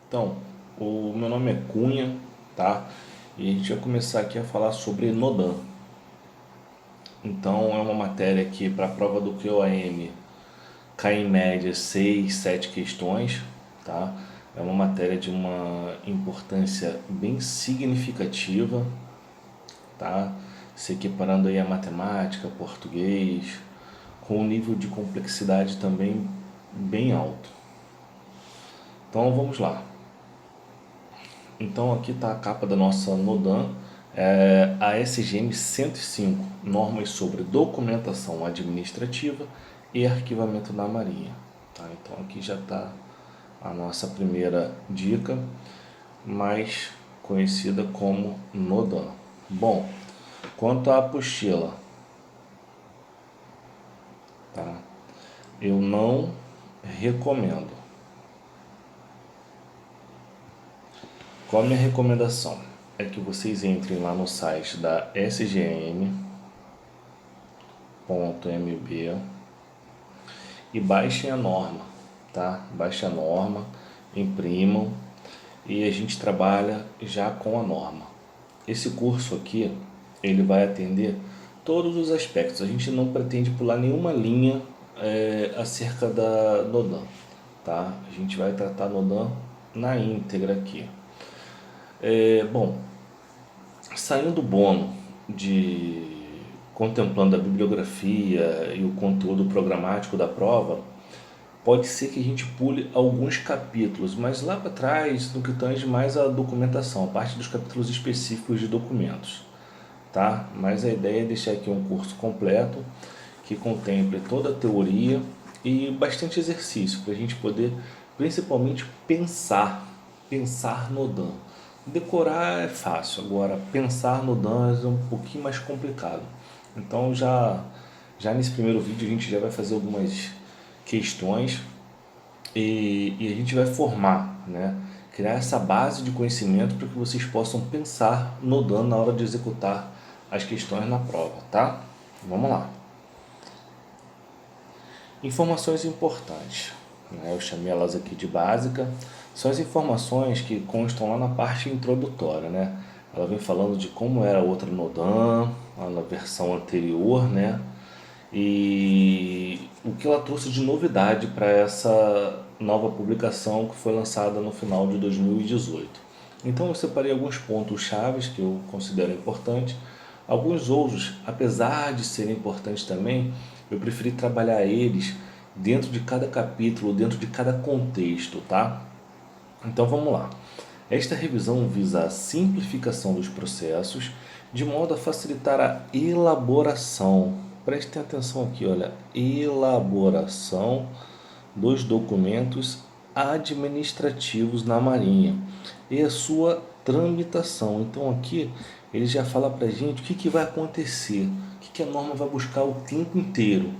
Então, o meu nome é Cunha, tá? E a gente vai começar aqui a falar sobre Nodan. Então, é uma matéria que para a prova do QAM cai em média 6, 7 questões, tá? É uma matéria de uma importância bem significativa, tá? Se equiparando aí a matemática, português, com um nível de complexidade também bem alto. Então, vamos lá. Então aqui está a capa da nossa Nodan, a SGM 105, normas sobre documentação administrativa e arquivamento na Marinha. Tá? Então aqui já está a nossa primeira dica, mais conhecida como Nodan. Bom, quanto à apostila, tá? Eu não recomendo. Qual a minha recomendação? É que vocês entrem lá no site da sgm.mb e baixem a norma, tá? Baixem a norma, imprimam e a gente trabalha já com a norma. Esse curso aqui, ele vai atender todos os aspectos. A gente não pretende pular nenhuma linha acerca da Nodan, tá? A gente vai tratar Nodan na íntegra aqui. Bom, saindo do bono de contemplando a bibliografia e o conteúdo programático da prova, pode ser que a gente pule alguns capítulos, mas lá para trás, no que tange mais a documentação, a parte dos capítulos específicos de documentos, tá? Mas a ideia é deixar aqui um curso completo que contemple toda a teoria e bastante exercício para a gente poder, principalmente, pensar no Dan. Decorar é fácil, agora pensar no Dan é um pouquinho mais complicado. Então já nesse primeiro vídeo a gente já vai fazer algumas questões e a gente vai formar, né? Criar essa base de conhecimento para que vocês possam pensar no Dan na hora de executar as questões na prova, tá? Vamos lá. Informações importantes, né? Eu chamei elas aqui de básica. São as informações que constam lá na parte introdutória, né? Ela vem falando de como era a outra Nodan, lá na versão anterior, né? E o que ela trouxe de novidade para essa nova publicação que foi lançada no final de 2018. Então eu separei alguns pontos chaves que eu considero importantes. Alguns outros, apesar de serem importantes também, eu preferi trabalhar eles dentro de cada capítulo, dentro de cada contexto, tá? Então vamos lá. Esta revisão visa a simplificação dos processos de modo a facilitar a elaboração. Prestem atenção aqui, olha, elaboração dos documentos administrativos na Marinha e a sua tramitação. Então aqui ele já fala para a gente o que vai acontecer, o que a norma vai buscar o tempo inteiro.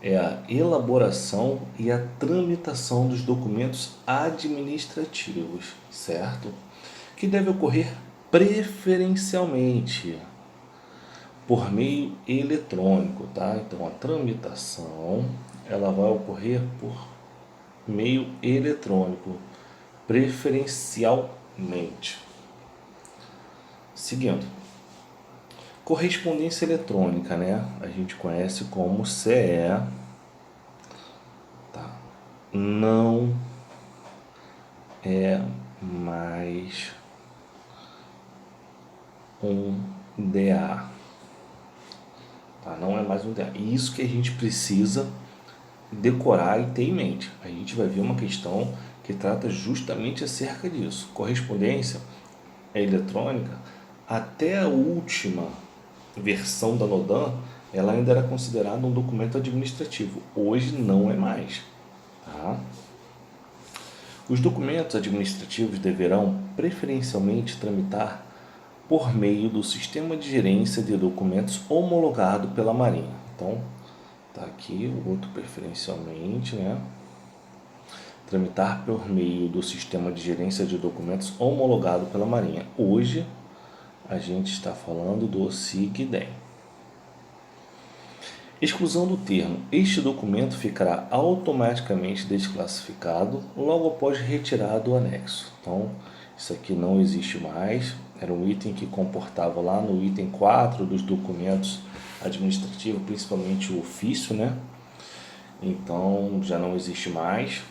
É a elaboração e a tramitação dos documentos administrativos, certo? Que deve ocorrer preferencialmente por meio eletrônico, tá? Então a tramitação ela vai ocorrer por meio eletrônico, preferencialmente. Seguindo, correspondência eletrônica, né? A gente conhece como CE, tá? Não é mais um DA, tá? Não é mais um DA. Isso que a gente precisa decorar e ter em mente. A gente vai ver uma questão que trata justamente acerca disso. Correspondência eletrônica, até a última versão da Nodan, ela ainda era considerada um documento administrativo. Hoje não é mais, tá? Os documentos administrativos deverão preferencialmente tramitar por meio do sistema de gerência de documentos homologado pela Marinha. Então, tá aqui o outro preferencialmente, né? Tramitar por meio do sistema de gerência de documentos homologado pela Marinha. Hoje a gente está falando do SIG-DEM. Exclusão do termo. Este documento ficará automaticamente desclassificado logo após retirado o anexo. Então, isso aqui não existe mais. Era um item que comportava lá no item 4 dos documentos administrativos, principalmente o ofício, né? Então, já não existe mais.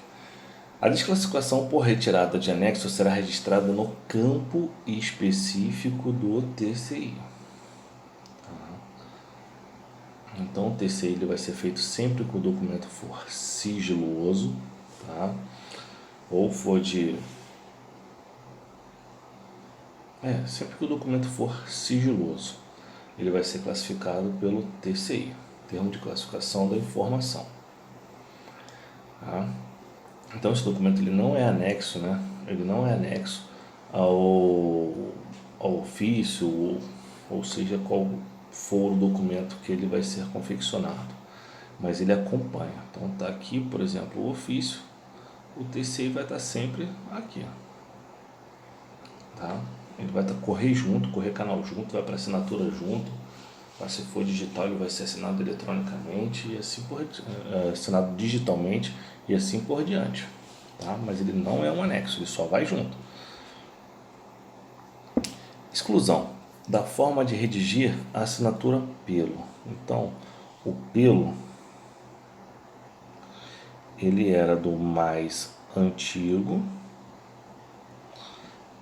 A desclassificação por retirada de anexo será registrada no campo específico do TCI. Então, o TCI ele vai ser feito sempre que o documento for sigiloso, tá? Ou for de... sempre que o documento for sigiloso, ele vai ser classificado pelo TCI, Termo de Classificação da Informação. Tá? Então, esse documento ele não é anexo, né? Ele não é anexo ao ofício, ou seja, qual for o documento que ele vai ser confeccionado, mas ele acompanha. Então tá aqui, por exemplo, o ofício, o TCI vai estar sempre aqui, tá? Ele vai estar correio canal junto, vai para assinatura junto, mas se for digital ele vai ser assinado eletronicamente e assim assinado digitalmente e assim por diante, tá? Mas ele não é um anexo, ele só vai junto. Exclusão da forma de redigir a assinatura pelo. Então, o pelo ele era do mais antigo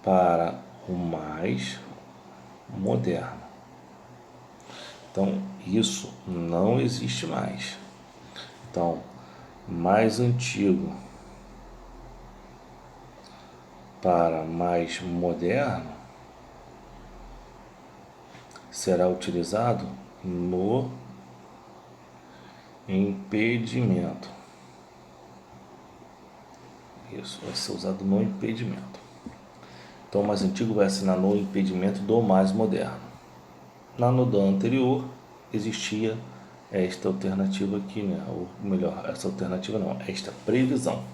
para o mais moderno. Então, isso não existe mais. Então, mais antigo para mais moderno será utilizado no impedimento. Isso vai ser usado no impedimento. Então, o mais antigo vai assinar no impedimento do mais moderno. Na NODAN anterior, existia esta alternativa aqui, né? Ou melhor, essa alternativa não, esta previsão.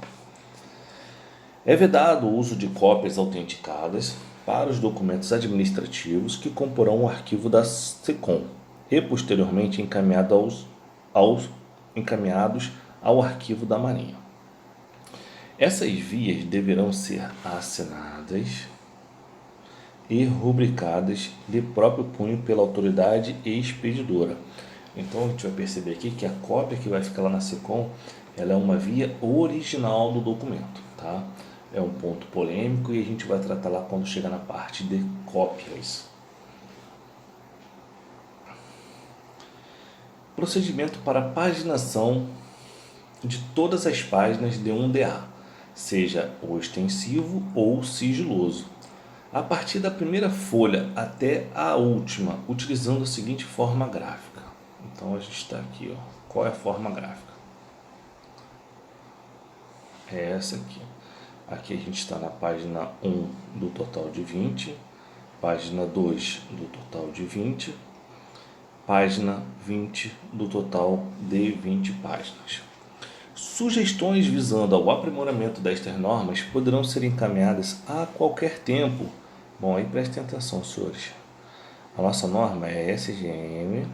É vedado o uso de cópias autenticadas para os documentos administrativos que comporão o arquivo da SECOM e posteriormente encaminhados ao arquivo da Marinha. Essas vias deverão ser assinadas e rubricadas de próprio punho pela autoridade expedidora. Então a gente vai perceber aqui que a cópia que vai ficar lá na SECOM, ela é uma via original do documento, tá? É um ponto polêmico e a gente vai tratar lá quando chegar na parte de cópias. Procedimento para paginação de todas as páginas de um DA, seja o extensivo ou sigiloso, a partir da primeira folha até a última, utilizando a seguinte forma gráfica. Então a gente está aqui, ó. Qual é a forma gráfica? É essa aqui. Aqui a gente está na página 1 do total de 20, página 2 do total de 20, página 20 do total de 20 páginas. Sugestões visando ao aprimoramento destas normas poderão ser encaminhadas a qualquer tempo. Bom, aí prestem atenção, senhores. A nossa norma é SGM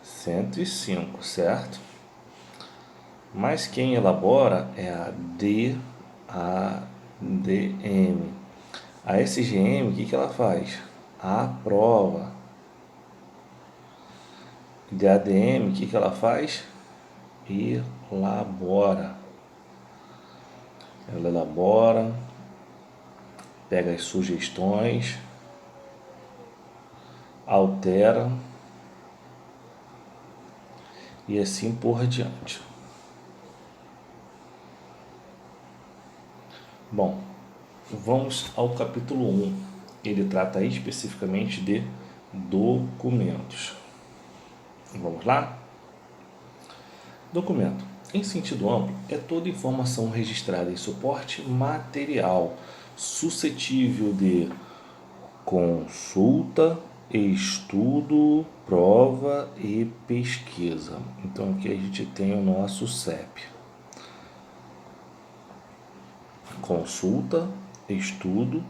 105, certo? Mas quem elabora é a ADM. A SGM, o que ela faz? Aprova. De ADM, o que ela faz? Elabora. Ela elabora, pega as sugestões, altera e assim por diante. Bom, vamos ao capítulo 1. Ele trata especificamente de documentos. Vamos lá? Documento, em sentido amplo, é toda informação registrada em suporte material, suscetível de consulta, estudo, prova e pesquisa. Então aqui a gente tem o nosso CEP. Consulta, estudo,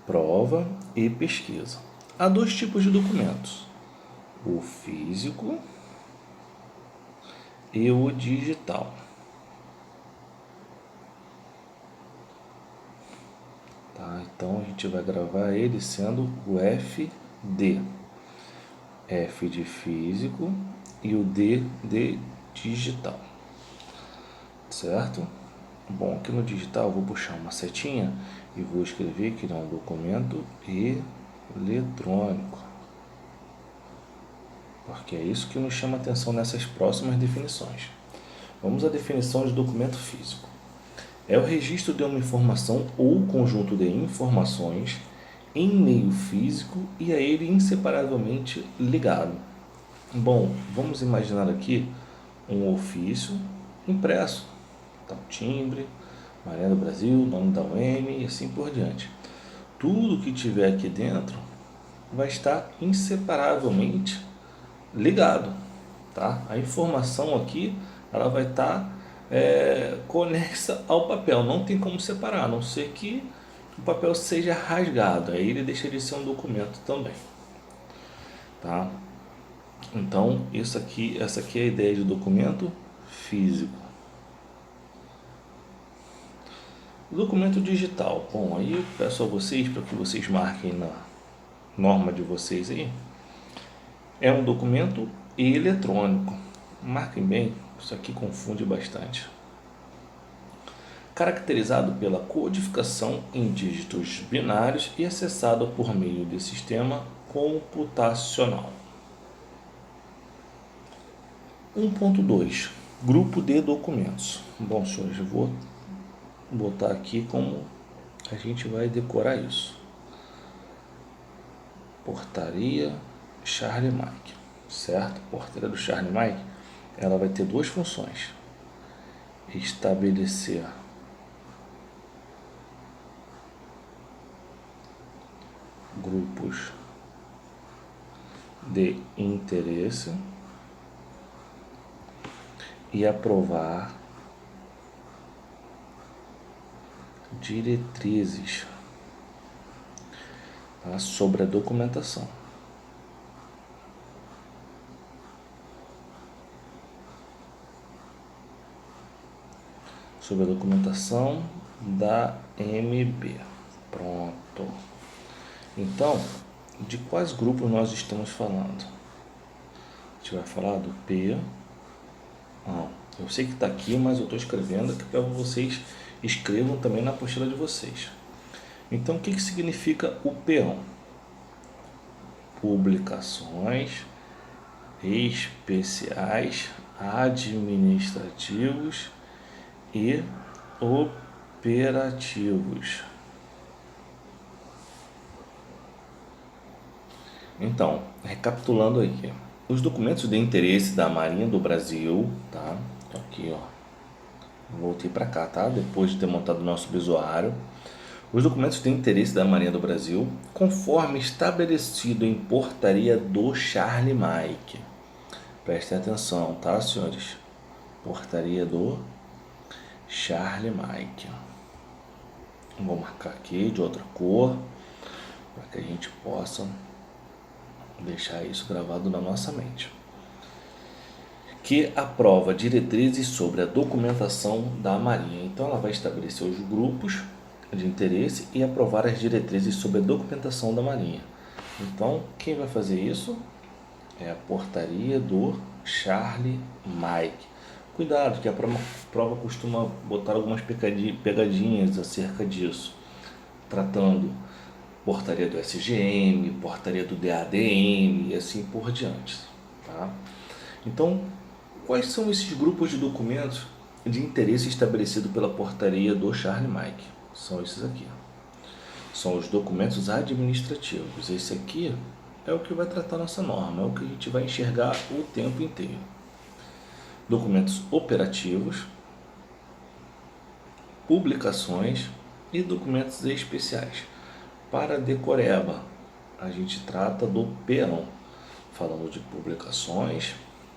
prova e pesquisa. Há dois tipos de documentos: o físico e o digital. Tá? Então a gente vai gravar ele sendo o FD. F de físico e o D de digital. Certo? Bom, aqui no digital eu vou puxar uma setinha e vou escrever que é um documento eletrônico. Porque é isso que nos chama a atenção nessas próximas definições. Vamos à definição de documento físico. É o registro de uma informação ou conjunto de informações em meio físico e a ele inseparavelmente ligado. Bom, vamos imaginar aqui um ofício impresso, tá, o timbre, Marinha do Brasil, nome da UEM e assim por diante. Tudo que tiver aqui dentro vai estar inseparavelmente ligado, tá? A informação aqui ela vai estar conexa ao papel, não tem como separar, a não ser que o papel seja rasgado, aí ele deixa de ser um documento também, tá? Então essa aqui é a ideia de documento físico. Documento digital, bom, aí eu peço a vocês para que vocês marquem na norma de vocês aí, é um documento eletrônico, marquem bem, isso aqui confunde bastante. Caracterizado pela codificação em dígitos binários e acessado por meio de sistema computacional. 1.2 Grupo de documentos. Bom, senhores, eu vou botar aqui como a gente vai decorar isso. Portaria Charlie Mike, certo? Portaria do Charlie Mike, ela vai ter duas funções: estabelecer grupos de interesse e aprovar diretrizes, tá, sobre a documentação. Sobre a documentação da MB. Pronto. Então, de quais grupos nós estamos falando? A gente vai falar do P. Eu sei que está aqui, mas eu estou escrevendo aqui para vocês escrevam também na apostila de vocês. Então, o que significa o peão? Publicações especiais, administrativos e operativos. Então, recapitulando aqui, os documentos de interesse da Marinha do Brasil, tá? Aqui, ó. Voltei para cá, tá? Depois de ter montado o nosso bisuário. Os documentos de interesse da Marinha do Brasil, conforme estabelecido em portaria do Charlie Mike. Prestem atenção, tá, senhores? Portaria do Charlie Mike. Vou marcar aqui de outra cor, para que a gente possa deixar isso gravado na nossa mente. Que aprova diretrizes sobre a documentação da Marinha. Então ela vai estabelecer os grupos de interesse e aprovar as diretrizes sobre a documentação da Marinha. Então quem vai fazer isso é a portaria do Charlie Mike. Cuidado, que a prova costuma botar algumas pegadinhas acerca disso, tratando portaria do SGM, portaria do DADM e assim por diante, tá? Então, quais são esses grupos de documentos de interesse estabelecido pela portaria do Charlie Mike? São esses aqui. São os documentos administrativos. Esse aqui é o que vai tratar nossa norma, é o que a gente vai enxergar o tempo inteiro. Documentos operativos, publicações e documentos especiais. Para decoreba, a gente trata do peão, falando de publicações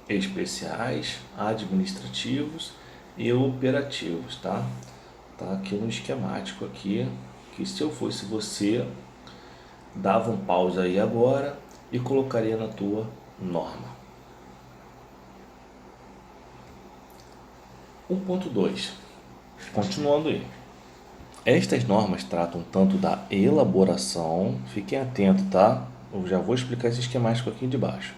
especiais, administrativos e operativos, tá? Tá aqui no esquemático aqui, que se eu fosse você, dava um pause aí agora e colocaria na tua norma. 1.2. Continuando aí. Estas normas tratam tanto da elaboração, fiquem atentos, tá? Eu já vou explicar esse esquemático aqui de baixo.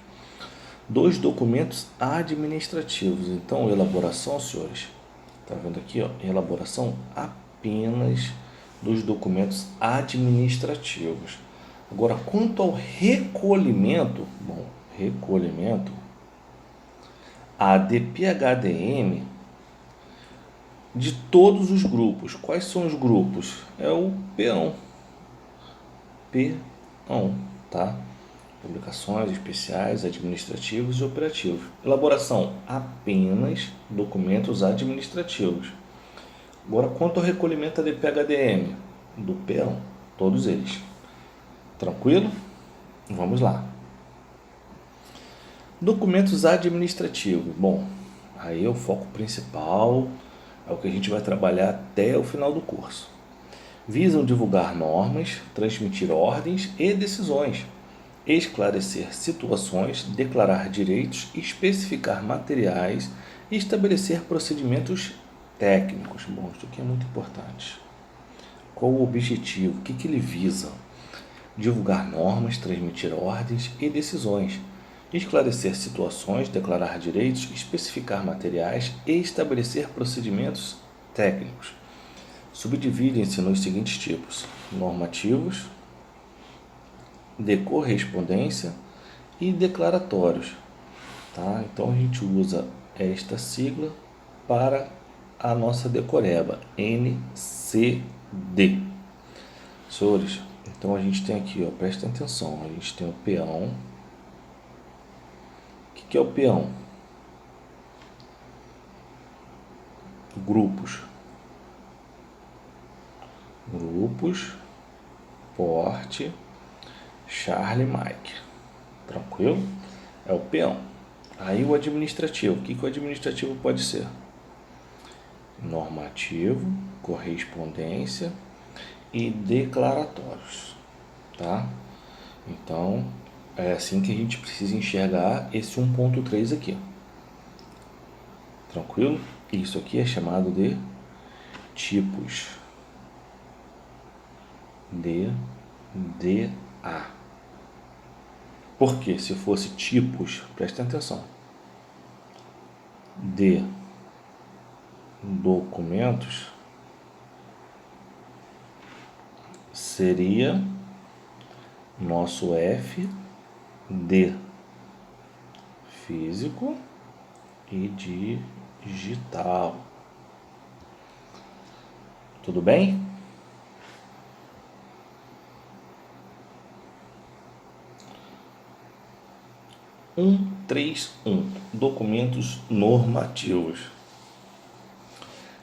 Dos documentos administrativos. Então, elaboração, senhores, tá vendo aqui, ó? Elaboração apenas dos documentos administrativos. Agora, quanto ao recolhimento, a DPHDM de todos os grupos. Quais são os grupos? É o peão, tá? Publicações especiais, administrativos e operativos. Elaboração, apenas documentos administrativos. Agora, quanto ao recolhimento da DPHDM, do peão, todos eles. Tranquilo? Vamos lá. Documentos administrativos. Bom, aí é o foco principal, é o que a gente vai trabalhar até o final do curso. Visam divulgar normas, transmitir ordens e decisões, esclarecer situações, declarar direitos, especificar materiais e estabelecer procedimentos técnicos. Bom, isso aqui é muito importante. Qual o objetivo? O que ele visa? Divulgar normas, transmitir ordens e decisões, esclarecer situações, declarar direitos, especificar materiais e estabelecer procedimentos técnicos. Subdividem-se nos seguintes tipos: normativos, de correspondência e declaratórios. Tá? Então a gente usa esta sigla para a nossa decoreba, NCD. Senhores, então a gente tem aqui, ó, prestem atenção, a gente tem o peão. O que é o peão? Grupos, porte, Charlie, Mike. Tranquilo? É o peão. Aí o administrativo. O que o administrativo pode ser? Normativo, correspondência e declaratórios. Tá? Então, é assim que a gente precisa enxergar esse 1.3 aqui. Tranquilo? Isso aqui é chamado de tipos. DDA. Porque se fosse tipos, prestem atenção, de documentos, seria nosso F de físico e digital. Tudo bem? Documentos normativos.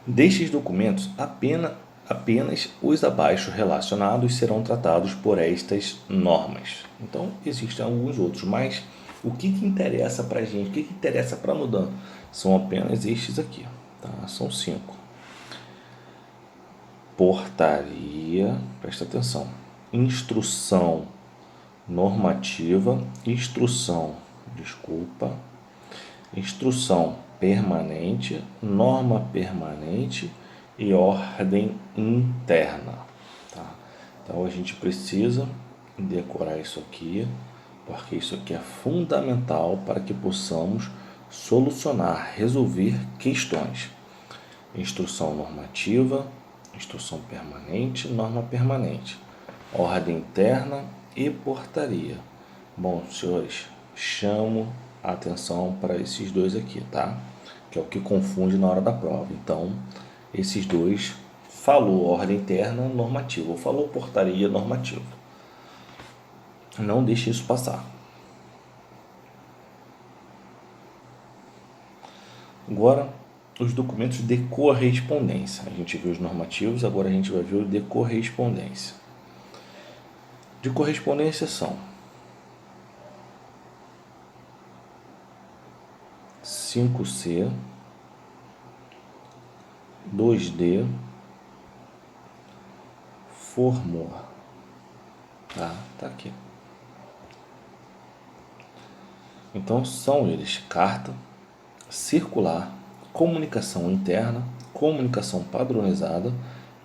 Destes documentos, apenas os abaixo relacionados serão tratados por estas normas. Então, existem alguns outros, mas o que interessa para a gente, o que interessa para a mudança, são apenas estes aqui, tá? São 5. Portaria, presta atenção, instrução normativa, instrução permanente, norma permanente e ordem interna. Tá? Então a gente precisa decorar isso aqui, porque isso aqui é fundamental para que possamos solucionar, resolver questões. Instrução normativa, instrução permanente, norma permanente, ordem interna e portaria. Bom, senhores, chamo a atenção para esses dois aqui, tá? Que é o que confunde na hora da prova. Então, esses dois, falou ordem interna, normativa, ou falou portaria, normativa. Não deixe isso passar. Agora, os documentos de correspondência. A gente viu os normativos, agora a gente vai ver o de correspondência. De correspondência são 5C, 2D, Fórmula. Tá aqui. Então são eles: carta, circular, comunicação interna, comunicação padronizada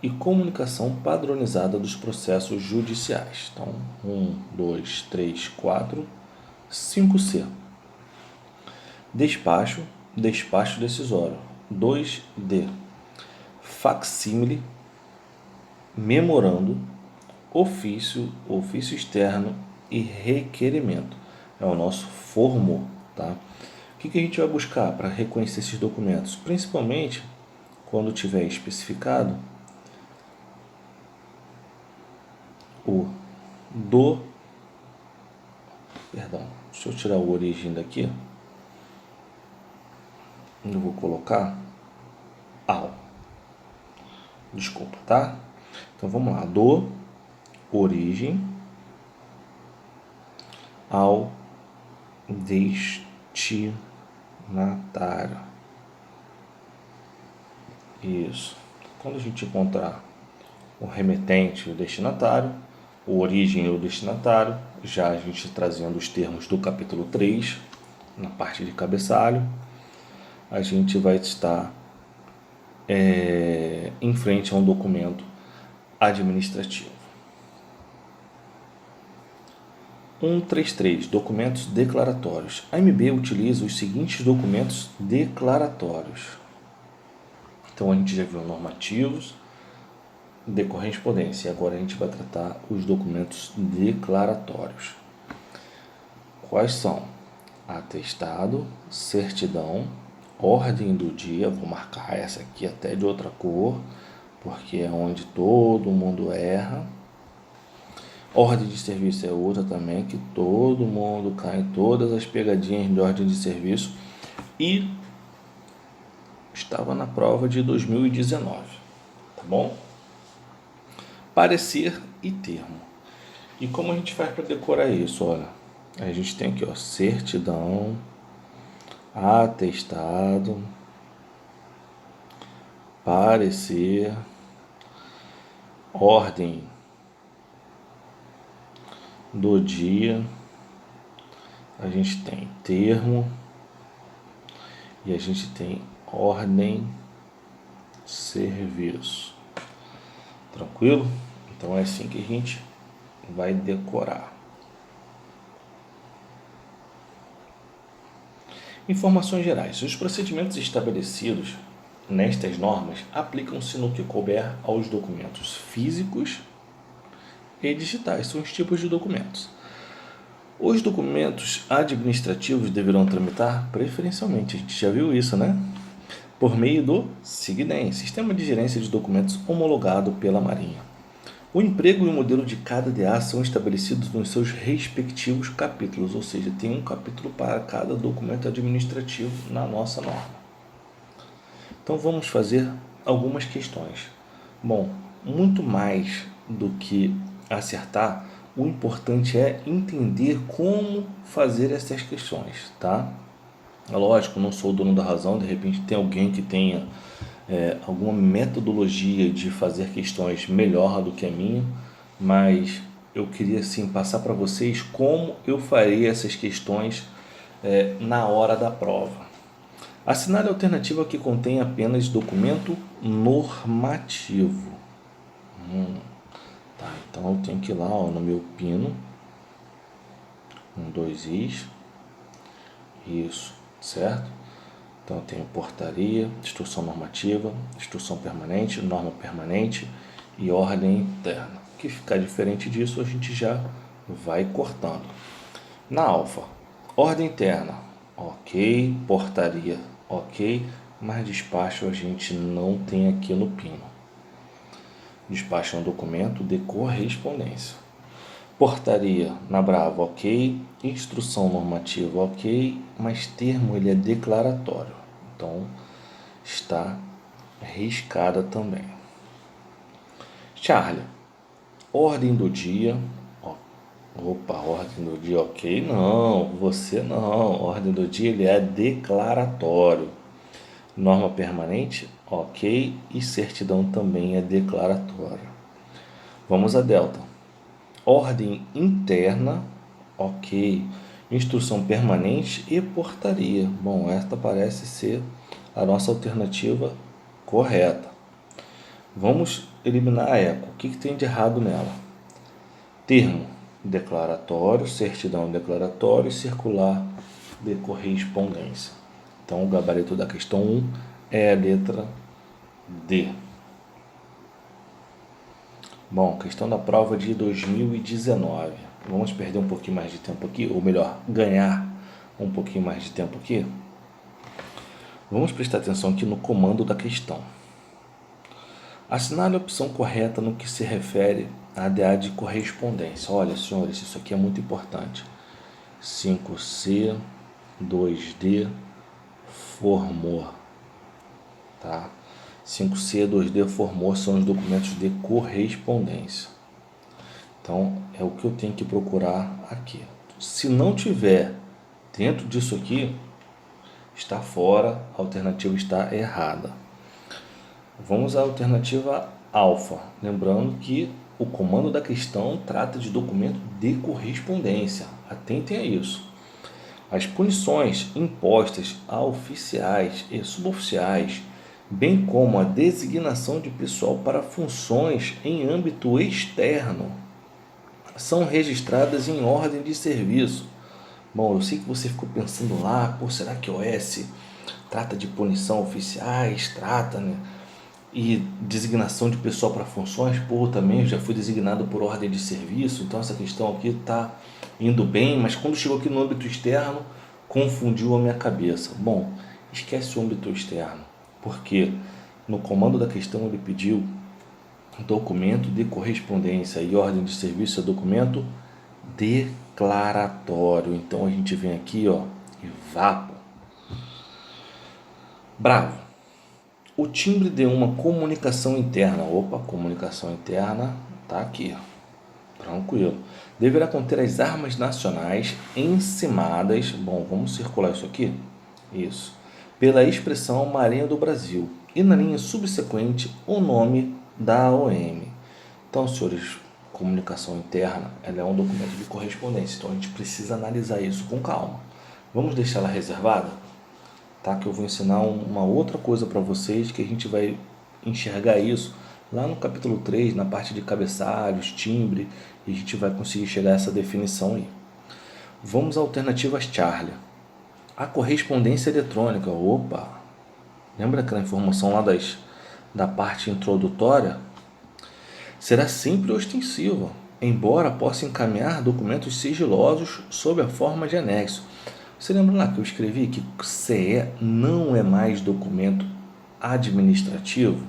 e comunicação padronizada dos processos judiciais. Então, 1, 2, 3, 4, 5C. Despacho, despacho decisório. 2D. Facsímile, memorando, ofício, ofício externo e requerimento. É o nosso formol, tá? O que a gente vai buscar para reconhecer esses documentos? Principalmente quando tiver especificado o do... Perdão, deixa eu tirar o origem daqui. Eu vou colocar ao. Desculpa, tá? Então vamos lá. Do, origem, ao destinatário. Isso. Quando a gente encontrar o remetente e o destinatário, o origem e o destinatário, já a gente trazendo os termos do capítulo 3, na parte de cabeçalho, a gente vai estar em frente a um documento administrativo. 133. Documentos declaratórios. A AMB utiliza os seguintes documentos declaratórios. Então, a gente já viu normativos de correspondência. Agora, a gente vai tratar os documentos declaratórios. Quais são? Atestado, certidão, ordem do dia. Vou marcar essa aqui até de outra cor, porque é onde todo mundo erra. Ordem de serviço é outra também, que todo mundo cai em todas as pegadinhas de ordem de serviço. E estava na prova de 2019, tá bom? Parecer e termo. E como a gente faz para decorar isso? Olha, a gente tem aqui, ó, certidão, atestado, parecer, ordem do dia, a gente tem termo e a gente tem ordem serviço. Tranquilo? Então é assim que a gente vai decorar. Informações gerais. Os procedimentos estabelecidos nestas normas aplicam-se no que couber aos documentos físicos e digitais. São os tipos de documentos. Os documentos administrativos deverão tramitar preferencialmente. A gente já viu isso, né? Por meio do SIGDEM, Sistema de Gerência de Documentos homologado pela Marinha. O emprego e o modelo de cada DA são estabelecidos nos seus respectivos capítulos, ou seja, tem um capítulo para cada documento administrativo na nossa norma. Então vamos fazer algumas questões. Bom, muito mais do que acertar, o importante é entender como fazer essas questões, tá? É lógico, não sou o dono da razão, de repente tem alguém que tenha alguma metodologia de fazer questões melhor do que a minha, mas eu queria sim passar para vocês como eu faria essas questões na hora da prova. Assinale a alternativa que contém apenas documento normativo. Tá, então eu tenho que ir lá, ó, no meu pino, 2 is, isso, certo? Então eu tenho portaria, instrução normativa, instrução permanente, norma permanente e ordem interna. O que ficar diferente disso a gente já vai cortando. Na alfa, ordem interna, ok, portaria, ok, mas despacho a gente não tem aqui no pino. Despacho é um documento de correspondência. Portaria na Brava, ok. Instrução normativa, ok. Mas termo ele é declaratório. Então, está riscada também. Charlie, ordem do dia. Opa, ordem do dia, ok. Não, você não. Ordem do dia ele é declaratório. Norma permanente, ok, e certidão também é declaratória. Vamos a delta. Ordem interna, ok. Instrução permanente e portaria. Bom, esta parece ser a nossa alternativa correta. Vamos eliminar a eco. O que tem de errado nela? Termo declaratório, certidão declaratório e circular de correspondência. Então, o gabarito da questão 1 é a letra D. Bom, questão da prova de 2019. Vamos perder um pouquinho mais de tempo aqui, ou melhor, ganhar um pouquinho mais de tempo aqui. Vamos prestar atenção aqui no comando da questão. Assinale a opção correta no que se refere à ADA de correspondência. Olha, senhores, isso aqui é muito importante. 5C, 2D, formor. Tá? 5C, 2D, formor são os documentos de correspondência. Então, é o que eu tenho que procurar aqui. Se não tiver dentro disso aqui, está fora, a alternativa está errada. Vamos à alternativa alfa, lembrando que o comando da questão trata de documento de correspondência. Atentem a isso. As punições impostas a oficiais e suboficiais, bem como a designação de pessoal para funções em âmbito externo, são registradas em ordem de serviço. Bom, eu sei que você ficou pensando lá, será que OS trata de punição oficiais, trata, né? E designação de pessoal para funções, também eu já fui designado por ordem de serviço, então essa questão aqui está indo bem, mas quando chegou aqui no âmbito externo, confundiu a minha cabeça. Bom, esquece o âmbito externo, porque no comando da questão ele pediu documento de correspondência e ordem de serviço é documento declaratório. Então a gente vem aqui, e vapo. Bravo. O timbre de uma comunicação interna. Comunicação interna tá aqui. Tranquilo. Deverá conter as armas nacionais encimadas. Bom, vamos circular isso aqui. Isso. Pela expressão Marinha do Brasil. E na linha subsequente, o nome da OM. Então, senhores, comunicação interna, ela é um documento de correspondência. Então, a gente precisa analisar isso com calma. Vamos deixar ela reservada? Tá? Que eu vou ensinar uma outra coisa para vocês, que a gente vai enxergar isso lá no capítulo 3, na parte de cabeçalhos, timbre, e a gente vai conseguir chegar a essa definição aí. Vamos à alternativa Charlie. A correspondência eletrônica. Lembra aquela informação lá da parte introdutória? Será sempre ostensiva, embora possa encaminhar documentos sigilosos sob a forma de anexo. Você lembra lá que eu escrevi que CE não é mais documento administrativo?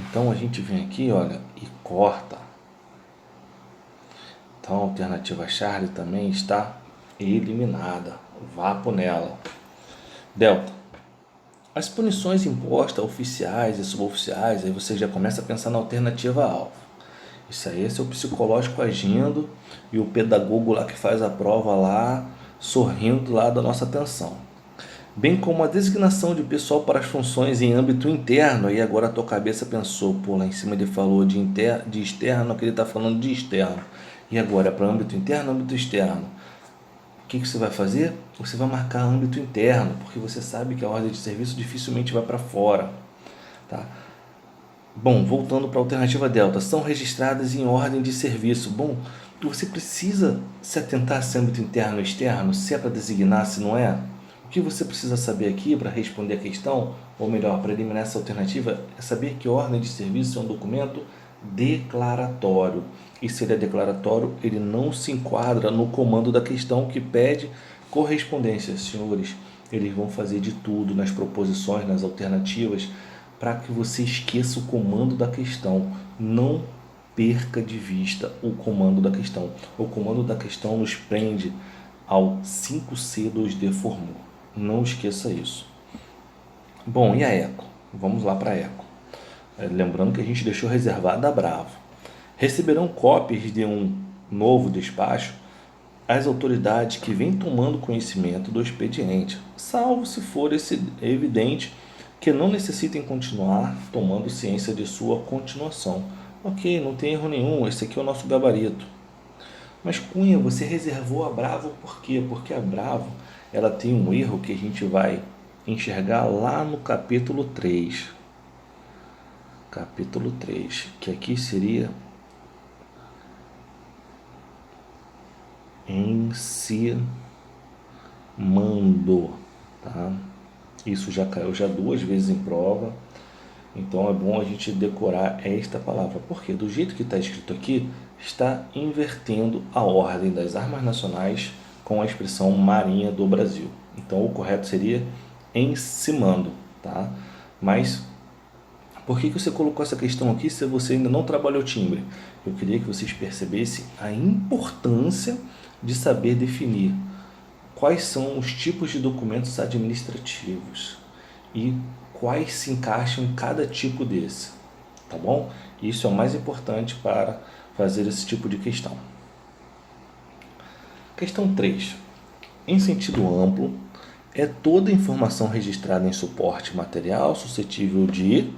Então a gente vem aqui, olha, e corta. Então a alternativa Charlie também está eliminada. Vapo nela. Delta. As punições impostas a oficiais e suboficiais, aí você já começa a pensar na alternativa alfa. Isso aí é seu psicológico agindo e o pedagogo lá que faz a prova lá, sorrindo lá da nossa atenção. Bem como a designação de pessoal para as funções em âmbito interno, e agora a tua cabeça pensou, lá em cima ele falou de externo, que ele está falando de externo. E agora é para âmbito interno, âmbito externo. O que você vai fazer? Você vai marcar âmbito interno, porque você sabe que a ordem de serviço dificilmente vai para fora. Tá? Bom, voltando para a alternativa delta, são registradas em ordem de serviço. Bom, você precisa se atentar se é âmbito interno ou externo, se é para designar, se não é. O que você precisa saber aqui para responder a questão, ou melhor, para eliminar essa alternativa, é saber que ordem de serviço é um documento declaratório. E se ele é declaratório, ele não se enquadra no comando da questão que pede correspondência. Senhores, eles vão fazer de tudo nas proposições, nas alternativas, para que você esqueça o comando da questão. Não perca de vista o comando da questão. O comando da questão nos prende ao 5C2D formor. Não esqueça isso. Bom, e a eco? Vamos lá para a eco. Lembrando que a gente deixou reservada a Bravo. Receberão cópias de um novo despacho as autoridades que vêm tomando conhecimento do expediente, salvo se for evidente que não necessitem continuar tomando ciência de sua continuação. Ok, não tem erro nenhum, esse aqui é o nosso gabarito. Mas Cunha, você reservou a Bravo por quê? Porque a Bravo ela tem um erro que a gente vai enxergar lá no capítulo 3. Capítulo 3, que aqui seria ensinando, tá? Isso já caiu já 2 vezes em prova, então é bom a gente decorar esta palavra, porque do jeito que está escrito aqui, está invertendo a ordem das armas nacionais com a expressão marinha do Brasil. Então o correto seria encimando, tá? Mas por que você colocou essa questão aqui se você ainda não trabalhou timbre? Eu queria que vocês percebessem a importância de saber definir quais são os tipos de documentos administrativos e quais se encaixam em cada tipo desse, tá bom? Isso é o mais importante para fazer esse tipo de questão. Questão 3. Em sentido amplo, é toda informação registrada em suporte material suscetível de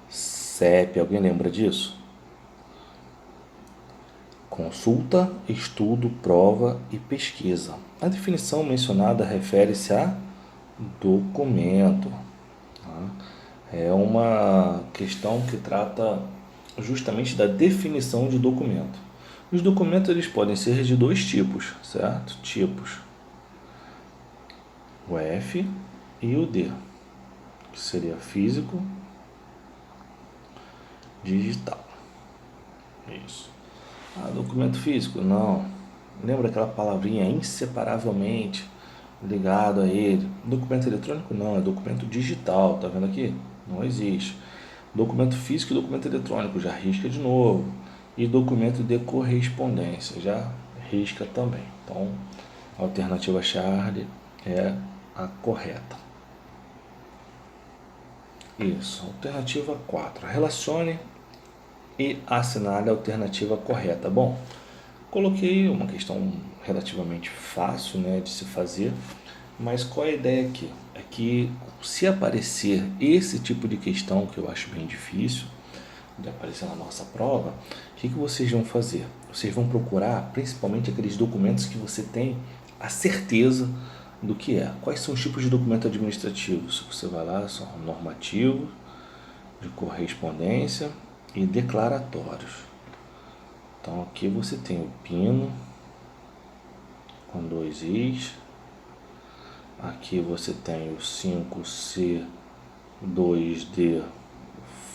CEP. Alguém lembra disso? Consulta, estudo, prova e pesquisa. A definição mencionada refere-se a documento. É uma questão que trata justamente da definição de documento. Os documentos eles podem ser de 2 tipos, certo? Tipos. O F e o D, que seria físico, digital. Isso. Documento físico? Não. Lembra aquela palavrinha inseparavelmente ligado a ele? Documento eletrônico? Não, é documento digital, tá vendo aqui? Não existe. Documento físico e documento eletrônico, já risca de novo. E documento de correspondência, já risca também. Então, a alternativa Charlie é a correta. Isso, alternativa 4. Relacione e assinale a alternativa correta. Bom, coloquei uma questão relativamente fácil, né, de se fazer, mas qual é a ideia aqui? É que se aparecer esse tipo de questão, que eu acho bem difícil de aparecer na nossa prova, o que vocês vão fazer? Vocês vão procurar principalmente aqueles documentos que você tem a certeza do que é. Quais são os tipos de documento administrativos? Você vai lá, são normativos, de correspondência e declaratórios. Então aqui você tem o PINO com 2 Is. Aqui você tem o 5C2D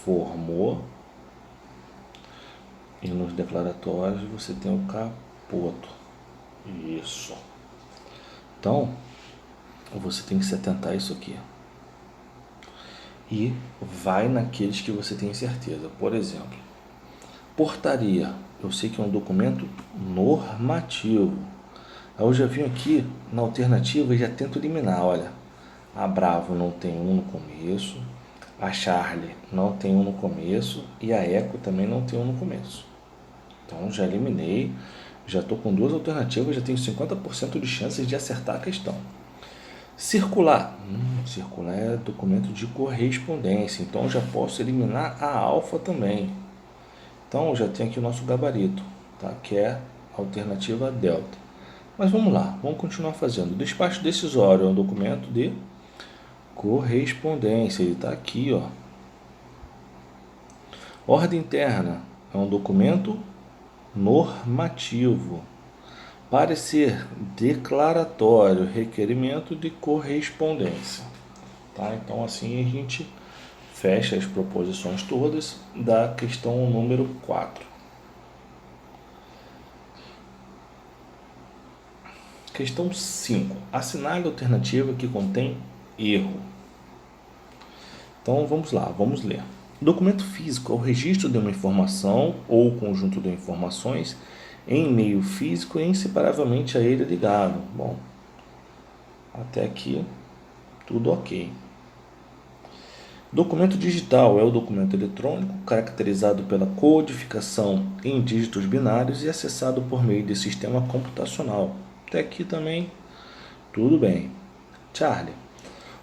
formou. E nos declaratórios você tem o capoto. Isso. Então, você tem que se atentar a isso aqui. E vai naqueles que você tem certeza. Por exemplo, portaria. Eu sei que é um documento normativo. Eu já vim aqui na alternativa e já tento eliminar. Olha, a Bravo não tem um no começo, a Charlie não tem um no começo e a Eco também não tem um no começo. Então já eliminei, já estou com 2 alternativas, já tenho 50% de chances de acertar a questão. Circular. Circular é documento de correspondência, então já posso eliminar a alfa também. Então já tem aqui o nosso gabarito, tá? Que é a alternativa delta. Mas vamos lá, vamos continuar fazendo. Despacho decisório é um documento de correspondência, ele está aqui, ó. Ordem interna é um documento normativo. Parecer declaratório, requerimento de correspondência, tá? Então assim a gente fecha as proposições todas da questão número 4. Questão 5. Assinale a alternativa que contém erro. Então vamos lá, vamos ler. Documento físico é o registro de uma informação ou conjunto de informações em meio físico e inseparavelmente a ele ligado. Bom, até aqui tudo ok. Documento digital é o documento eletrônico caracterizado pela codificação em dígitos binários e acessado por meio de sistema computacional. Até aqui também tudo bem. Charlie.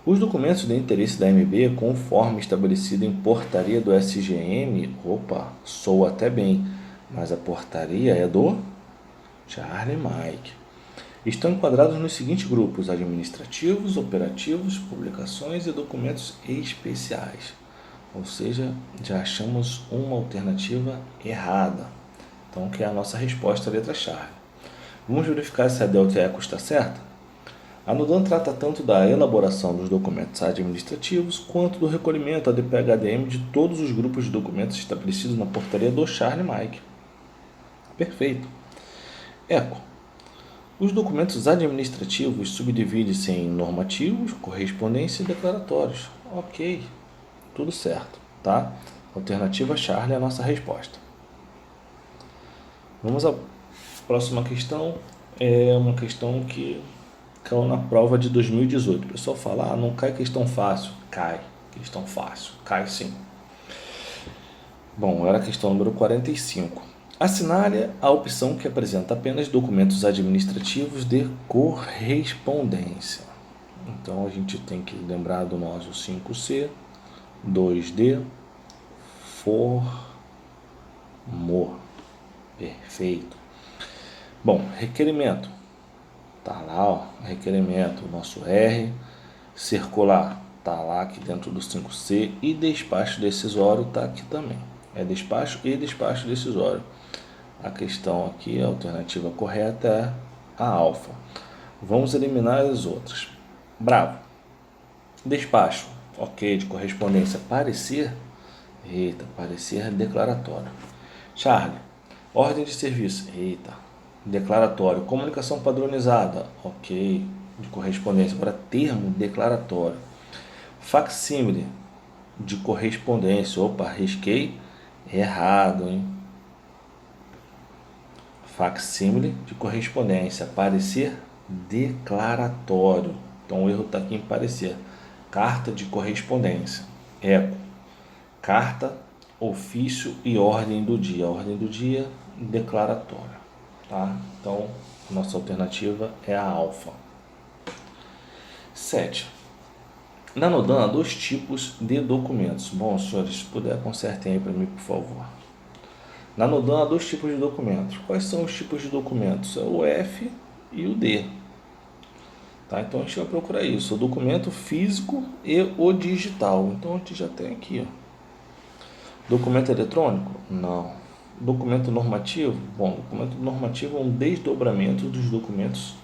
Os documentos de interesse da AMB, conforme estabelecido em portaria do SGM, soa até bem, mas a portaria é do Charlie Mike. estão enquadrados nos seguintes grupos: administrativos, operativos, publicações e documentos especiais. Ou seja, já achamos uma alternativa errada. Então, que é a nossa resposta, a letra Charlie. Vamos verificar se a delta e eco está certa? A NODAN trata tanto da elaboração dos documentos administrativos quanto do recolhimento ADP-HDM de todos os grupos de documentos estabelecidos na portaria do Charlie Mike. Perfeito. Eco. Os documentos administrativos subdividem-se em normativos, correspondência e declaratórios. Ok, tudo certo, tá? Alternativa Charlie é a nossa resposta. Vamos à próxima questão. É uma questão que caiu na prova de 2018. O pessoal fala, não cai questão fácil. Cai, questão fácil. Cai sim. Bom, era a questão número 45. Assinale a opção que apresenta apenas documentos administrativos de correspondência. Então, a gente tem que lembrar do nosso 5C, 2D, formou. Perfeito. Bom, requerimento. Tá lá, ó, requerimento, nosso R, circular, tá lá aqui dentro do 5C, e despacho decisório tá aqui também. É despacho e despacho decisório. A questão aqui, a alternativa correta é a alfa. Vamos eliminar as outras. Bravo. Despacho, ok, de correspondência, parecer. Eita, parecer declaratório. Charlie, ordem de serviço. Eita, declaratório. Comunicação padronizada. Ok, de correspondência. Agora, termo declaratório. Facsímile de correspondência. Opa, risquei errado, hein? Facsímile de correspondência. Parecer declaratório. Então, o erro está aqui em parecer. Carta de correspondência. Eco. Carta, ofício e ordem do dia. Ordem do dia, declaratória. Tá? Então, a nossa alternativa é a alfa. 7. Na NODAN há dois tipos de documentos. Bom, senhores, se puder, consertem aí para mim, por favor. Na NODAN há dois tipos de documentos. Quais são os tipos de documentos? É o F e o D. Tá? Então, a gente vai procurar isso. O documento físico e o digital. Então, a gente já tem aqui, ó. Documento eletrônico? Não. Documento normativo? Bom, documento normativo é um desdobramento dos documentos.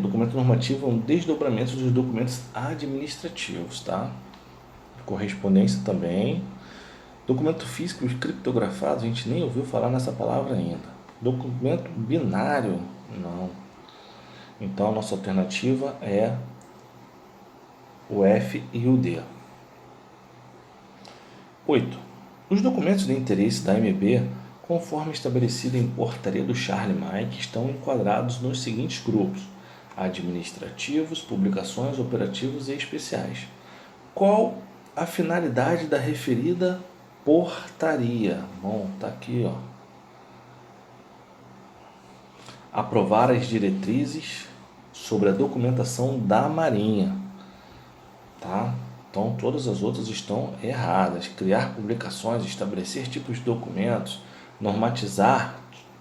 Documento normativo é um desdobramento dos documentos administrativos, tá? Correspondência também. Documento físico criptografado, a gente nem ouviu falar nessa palavra ainda. Documento binário? Não. Então, a nossa alternativa é o F e o D. 8. Os documentos de interesse da AMB, conforme estabelecido em portaria do Charlie Mike, estão enquadrados nos seguintes grupos: administrativos, publicações, operativos e especiais. Qual a finalidade da referida portaria? Bom, tá aqui, ó. Aprovar as diretrizes sobre a documentação da Marinha, tá? Então, todas as outras estão erradas. Criar publicações, estabelecer tipos de documentos, normatizar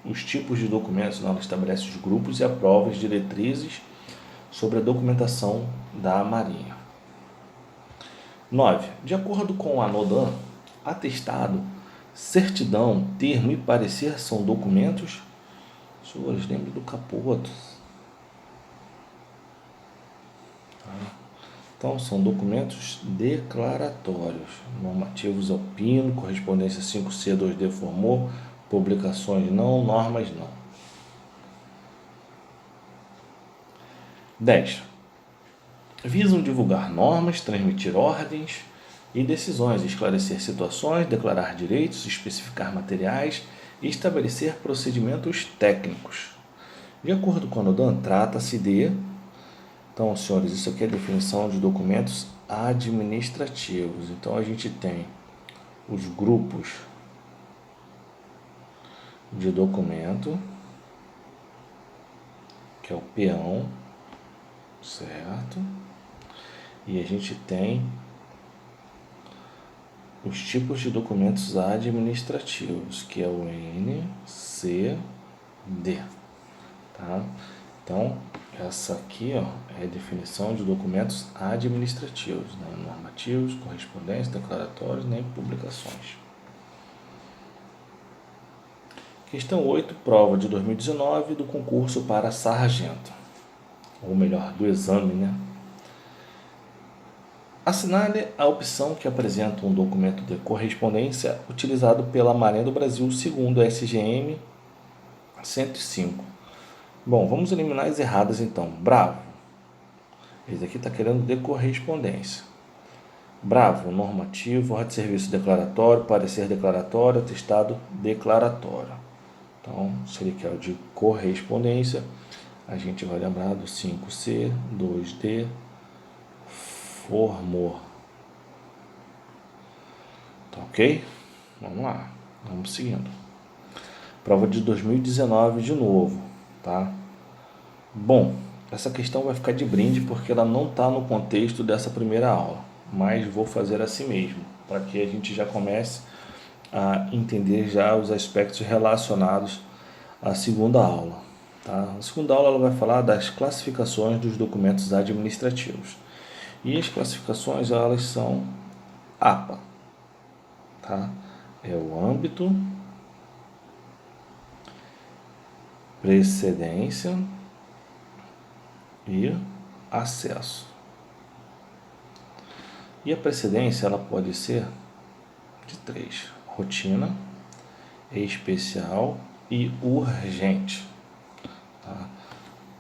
os tipos de documentos. Não, ela estabelece os grupos e aprova as diretrizes sobre a documentação da Marinha. 9. De acordo com a NODAN, atestado, certidão, termo e parecer são documentos. Senhores, lembre do capoto. Então, são documentos declaratórios. Normativos é o PIN, correspondência 5C, 2D formou, publicações não, normas não. 10. Visam divulgar normas, transmitir ordens e decisões, esclarecer situações, declarar direitos, especificar materiais e estabelecer procedimentos técnicos. De acordo com a NODAN, trata-se de... Então, senhores, isso aqui é a definição de documentos administrativos. Então, a gente tem os grupos de documento, que é o peão, certo? E a gente tem os tipos de documentos administrativos, que é o NCD, tá? Então, essa aqui, ó, é a definição de documentos administrativos, né? Normativos, correspondências, declaratórios, nem publicações. Questão 8, prova de 2019 do concurso para sargento, ou melhor, do exame, né? Assinale a opção que apresenta um documento de correspondência utilizado pela Marinha do Brasil segundo a SGM 105. Bom, vamos eliminar as erradas então. Bravo. Esse aqui está querendo de correspondência. Bravo, normativo, ordem de serviço declaratório, parecer declaratório, atestado declaratório. Então, se ele quer o de correspondência, a gente vai lembrar do 5C, 2D, formou. Tá ok? Vamos lá, vamos seguindo. Prova de 2019 de novo, tá? Bom, essa questão vai ficar de brinde porque ela não está no contexto dessa primeira aula, mas vou fazer assim mesmo, para que a gente já comece a entender já os aspectos relacionados à segunda aula. Tá? A segunda aula ela vai falar das classificações dos documentos administrativos. E as classificações elas são APA. Tá? É o âmbito, precedência e acesso. E a precedência ela pode ser de 3: rotina, especial e urgente. Tá?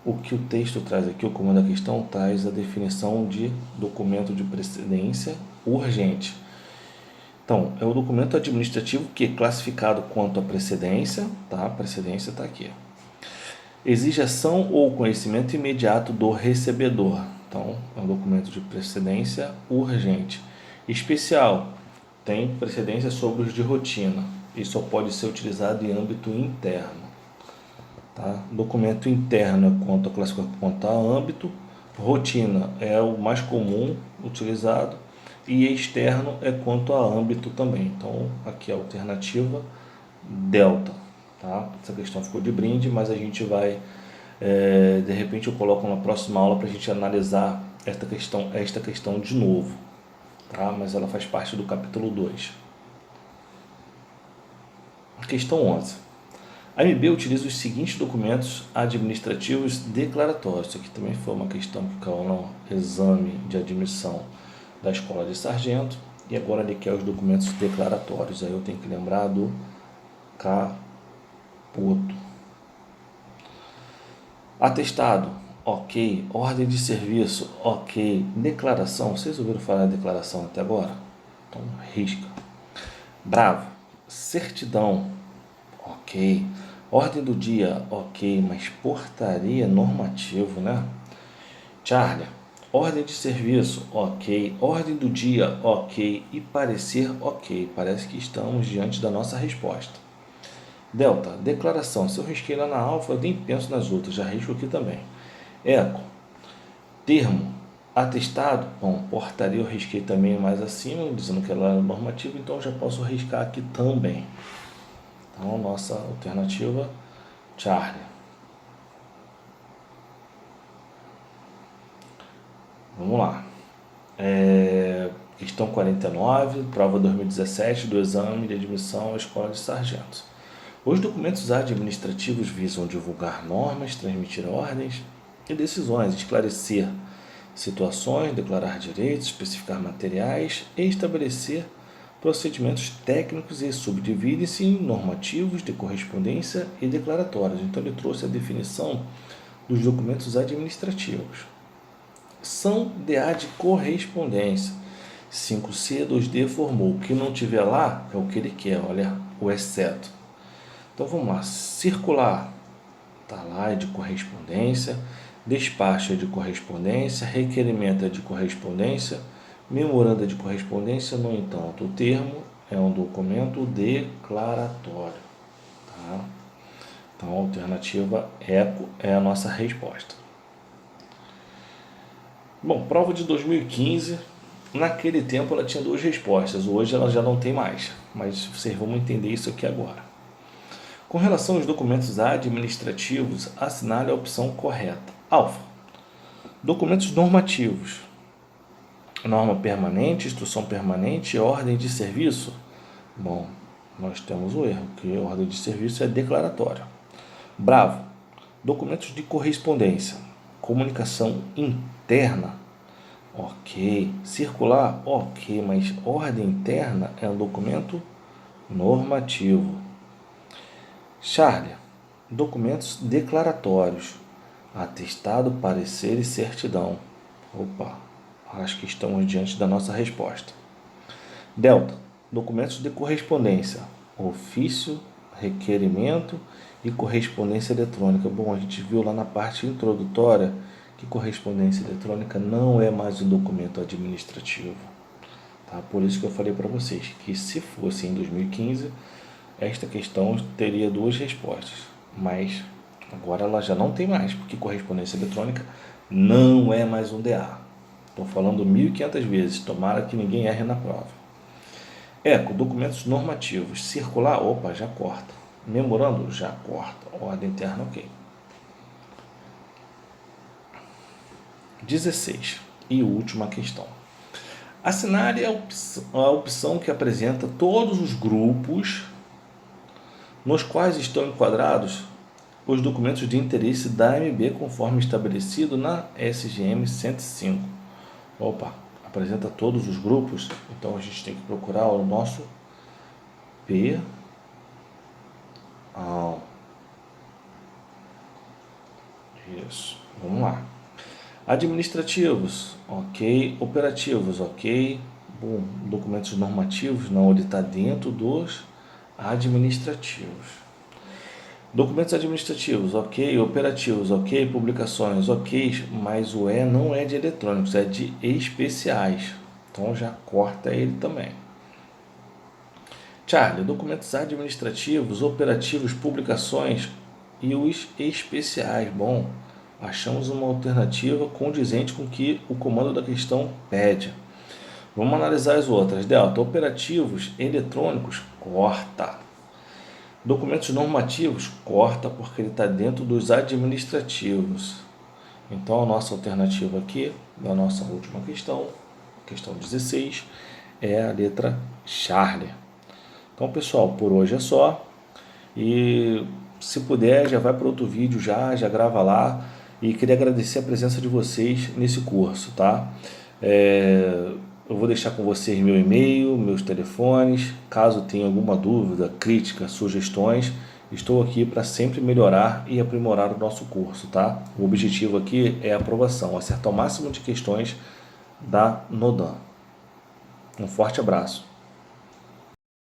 O que o texto traz aqui, o comando da questão, traz a definição de documento de precedência urgente. Então, é o documento administrativo que é classificado quanto à precedência, tá? A precedência está aqui. Exige ação ou conhecimento imediato do recebedor. Então, é um documento de precedência urgente. Especial, tem precedência sobre os de rotina e só pode ser utilizado em âmbito interno. Tá? Documento interno é quanto a classificação quanto a âmbito, rotina é o mais comum utilizado e externo é quanto a âmbito também. Então, aqui a alternativa delta. Tá? Essa questão ficou de brinde, mas a gente vai, de repente eu coloco na próxima aula para a gente analisar esta questão de novo, tá? Mas ela faz parte do capítulo 2. Questão 11. A AMB utiliza os seguintes documentos administrativos declaratórios. Isso aqui também foi uma questão que caiu no exame de admissão da escola de sargento, e agora ele quer os documentos declaratórios. Aí eu tenho que lembrar do capoto. Atestado, ok. Ordem de serviço, ok. Declaração, vocês ouviram falar de declaração até agora? Então, risca. Bravo, certidão, ok. Ordem do dia, ok, mas portaria normativo, né? Charlie, ordem de serviço, ok. Ordem do dia, ok. E parecer, ok. Parece que estamos diante da nossa resposta. Delta, declaração. Se eu risquei lá na alfa, eu nem penso nas outras, já risco aqui também. Eco, termo, atestado. Bom, portaria eu risquei também mais acima, dizendo que ela era normativa, então eu já posso riscar aqui também. Então, nossa alternativa, Charlie. Vamos lá. Questão 49, prova 2017 do exame de admissão à escola de sargentos. Os documentos administrativos visam divulgar normas, transmitir ordens e decisões, esclarecer situações, declarar direitos, especificar materiais e estabelecer procedimentos técnicos e subdividem-se em normativos, de correspondência e declaratórios. Então ele trouxe a definição dos documentos administrativos. São DA de correspondência. 5C, 2D formou. O que não tiver lá é o que ele quer, olha, o exceto. Então vamos lá. Circular, está lá, é de correspondência. Despacho é de correspondência. Requerimento é de correspondência. Memoranda de correspondência, no entanto, o termo é um documento declaratório. Tá? Então a alternativa ECO é a nossa resposta. Bom, prova de 2015, naquele tempo ela tinha 2 respostas, hoje ela já não tem mais, mas vocês vão entender isso aqui agora. Com relação aos documentos administrativos, assinale a opção correta. Alfa. Documentos normativos. Norma permanente, instrução permanente, ordem de serviço. Bom, nós temos o erro, que a ordem de serviço é declaratória. Bravo. Documentos de correspondência. Comunicação interna. Ok. Circular. Ok, mas ordem interna é um documento normativo. Charlie. Documentos declaratórios. Atestado, parecer e certidão. Opa, acho que estamos diante da nossa resposta. Delta. Documentos de correspondência. Ofício, requerimento e correspondência eletrônica. Bom, a gente viu lá na parte introdutória que correspondência eletrônica não é mais um documento administrativo. Tá? Por isso que eu falei para vocês que se fosse em 2015, esta questão teria duas respostas. Mas agora ela já não tem mais, porque correspondência eletrônica não é mais um DA. Estou falando 1.500 vezes, tomara que ninguém erre na prova. Eco, documentos normativos. Circular, opa, já corta. Memorando, já corta. Ordem interna, ok. 16. E última questão. Assinale a opção que apresenta todos os grupos nos quais estão enquadrados os documentos de interesse da AMB conforme estabelecido na SGM 105. Opa, apresenta todos os grupos, então a gente tem que procurar o nosso P. Isso, vamos lá. Administrativos, ok. Operativos, ok. Bom, documentos normativos, não, ele está dentro dos administrativos. Documentos administrativos, ok. Operativos, ok. Publicações, ok. Mas o E não é de eletrônicos, é de especiais. Então já corta ele também. Charlie, documentos administrativos, operativos, publicações e os especiais. Bom, achamos uma alternativa condizente com o que o comando da questão pede. Vamos analisar as outras. Delta, operativos, eletrônicos, corta. Documentos normativos, corta porque ele está dentro dos administrativos. Então a nossa alternativa aqui, da nossa última questão, questão 16, é a letra Charlie. Então pessoal, por hoje é só. E se puder, já vai para outro vídeo, já grava lá. E queria agradecer a presença de vocês nesse curso, tá? Eu vou deixar com vocês meu e-mail, meus telefones. Caso tenha alguma dúvida, crítica, sugestões, estou aqui para sempre melhorar e aprimorar o nosso curso, tá? O objetivo aqui é a aprovação, acertar o máximo de questões da Nodan. Um forte abraço.